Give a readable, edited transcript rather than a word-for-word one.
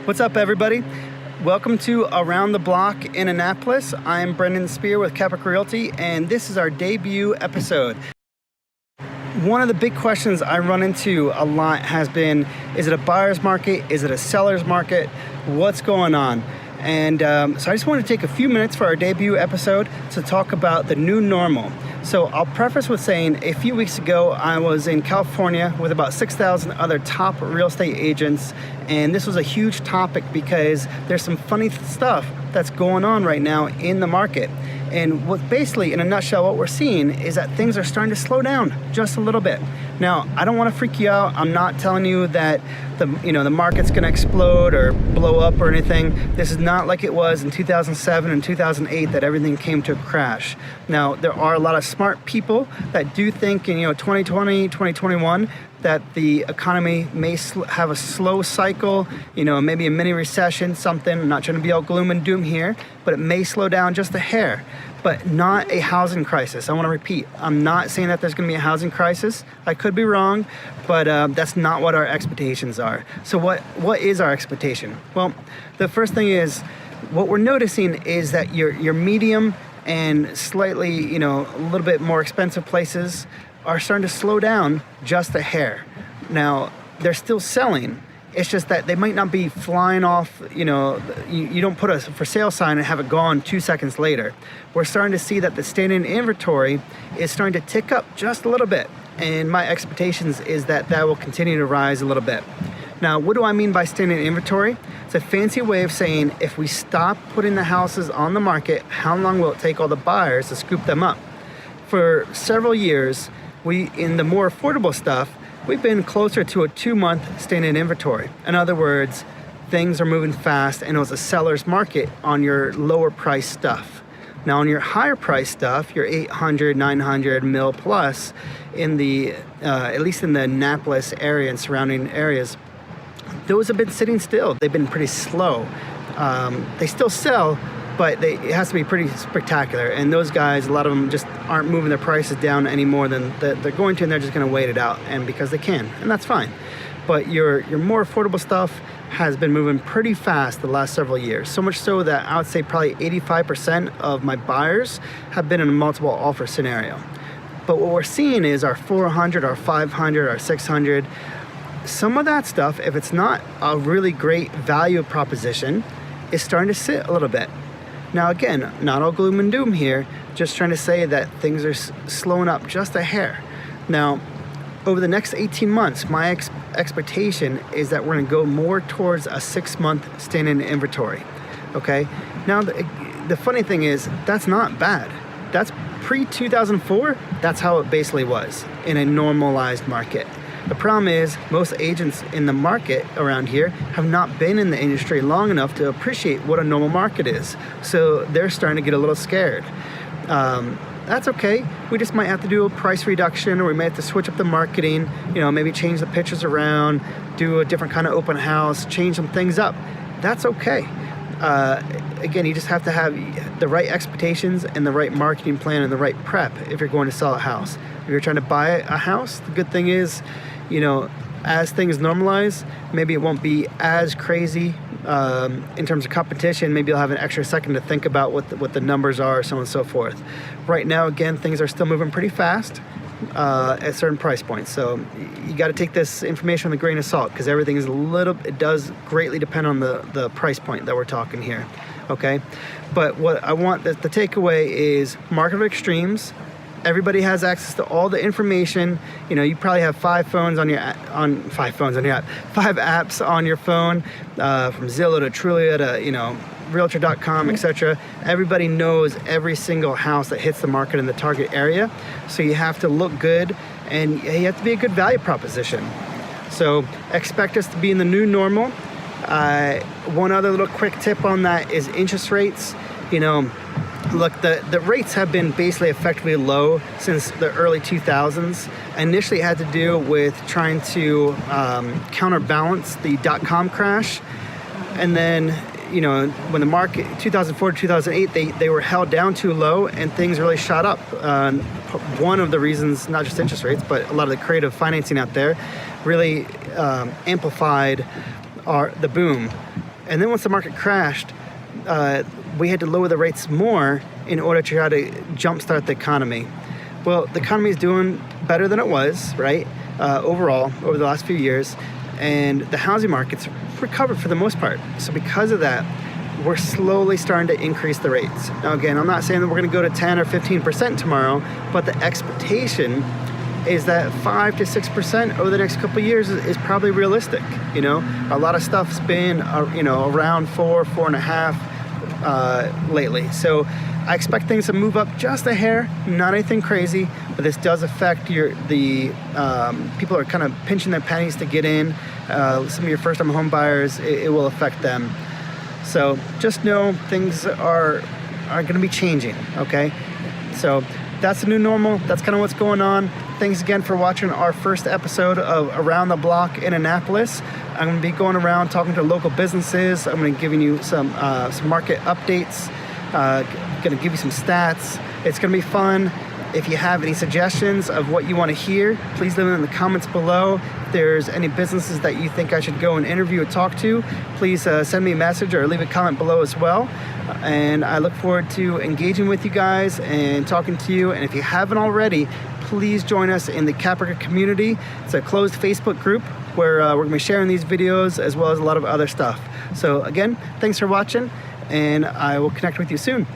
What's up, everybody? Welcome to Around the Block in Annapolis. I'm Brendan Spear with Caprika Realty, and this is our debut episode. One of the big questions I run into a lot has been, is it a buyer's market? Is it a seller's market? What's going on? And so I just wanted to take a few minutes for our debut episode to talk about the new normal. So I'll preface with saying a few weeks ago, I was in California with about 6,000 other top real estate agents. And this was a huge topic because there's some funny stuff that's going on right now in the market. And what basically, in a nutshell, what we're seeing is that things are starting to slow down just a little bit. Now, I don't want to freak you out. I'm not telling you that the market's going to explode or blow up or anything. This is not like it was in 2007 and 2008 that everything came to a crash. Now, there are a lot of smart people that do think in 2020, 2021 that the economy may have a slow cycle, maybe a mini recession, something. I'm not trying to be all gloom and doom here, but it may slow down just a hair, but not a housing crisis. I want to repeat, I'm not saying that there's going to be a housing crisis. I could be wrong, but that's not what our expectations are. So what is our expectation? Well, the first thing is, what we're noticing is that your medium and slightly, a little bit more expensive places are starting to slow down just a hair. Now, they're still selling. It's just that they might not be flying off, you don't put a for sale sign and have it gone 2 seconds later. We're starting to see that the standing inventory is starting to tick up just a little bit. And my expectations is that that will continue to rise a little bit. Now, what do I mean by standing inventory? It's a fancy way of saying if we stop putting the houses on the market, how long will it take all the buyers to scoop them up? For several years, in the more affordable stuff, we've been closer to a 2-month standing inventory. In other words, things are moving fast and it was a seller's market on your lower price stuff. Now on your higher price stuff, your 800, 900 mil plus, in the at least in the Annapolis area and surrounding areas, those have been sitting still. They've been pretty slow. They still sell, but it has to be pretty spectacular. And those guys, a lot of them just aren't moving their prices down any more than they're going to, and they're just gonna wait it out, and because they can, and that's fine. But your more affordable stuff has been moving pretty fast the last several years. So much so that I would say probably 85% of my buyers have been in a multiple offer scenario. But what we're seeing is our 400, our 500, our 600, some of that stuff, if it's not a really great value proposition, is starting to sit a little bit. Now again, not all gloom and doom here, just trying to say that things are slowing up just a hair. Now, over the next 18 months, my expectation is that we're gonna go more towards a 6-month standing inventory, okay? Now, the funny thing is, that's not bad. That's pre-2004, that's how it basically was in a normalized market. The problem is most agents in the market around here have not been in the industry long enough to appreciate what a normal market is. So they're starting to get a little scared. That's okay. We just might have to do a price reduction, or we might have to switch up the marketing, maybe change the pictures around, do a different kind of open house, change some things up. That's okay. Again, you just have to have the right expectations and the right marketing plan and the right prep if you're going to sell a house. If you're trying to buy a house, the good thing is, as things normalize, maybe it won't be as crazy in terms of competition. Maybe you'll have an extra second to think about what the numbers are, so on and so forth. Right now, again, things are still moving pretty fast at certain price points. So you got to take this information with a grain of salt, because everything is it does greatly depend on the price point that we're talking here, okay? But what I want the takeaway is market of extremes. Everybody has access to all the information. You probably have 5 apps on your phone, from Zillow to Trulia to Realtor.com, etc. Everybody knows every single house that hits the market in the target area. So you have to look good, and you have to be a good value proposition. So expect us to be in the new normal. One other little quick tip on that is interest rates. Look, the rates have been basically effectively low since the early 2000s. Initially, it had to do with trying to counterbalance the dot-com crash. And then, when the market, 2004 to 2008, they were held down too low and things really shot up. One of the reasons, not just interest rates, but a lot of the creative financing out there really amplified the boom. And then once the market crashed, we had to lower the rates more in order to try to jumpstart the economy. Well, the economy is doing better than it was, right? Overall, over the last few years, and the housing market's recovered for the most part. So because of that, we're slowly starting to increase the rates. Now again, I'm not saying that we're gonna go to 10 or 15% tomorrow, but the expectation is that 5 to 6% over the next couple of years is probably realistic. You know, a lot of stuff's been, around 4.5 lately. So I expect things to move up just a hair, not anything crazy, but this does affect people are kind of pinching their pennies to get in. Some of your first-time home buyers, it will affect them. So just know things are going to be changing, okay? So that's the new normal. That's kind of what's going on. Thanks again for watching our first episode of Around the Block in Annapolis. I'm going to be going around talking to local businesses. I'm going to be giving you some market updates. Going to give you some stats. It's going to be fun. If you have any suggestions of what you want to hear, please leave them in the comments below. If there's any businesses that you think I should go and interview or talk to, please send me a message or leave a comment below as well. And I look forward to engaging with you guys and talking to you. And if you haven't already, please join us in the Caprika community. It's a closed Facebook group where we're going to be sharing these videos as well as a lot of other stuff. So again, thanks for watching, and I will connect with you soon.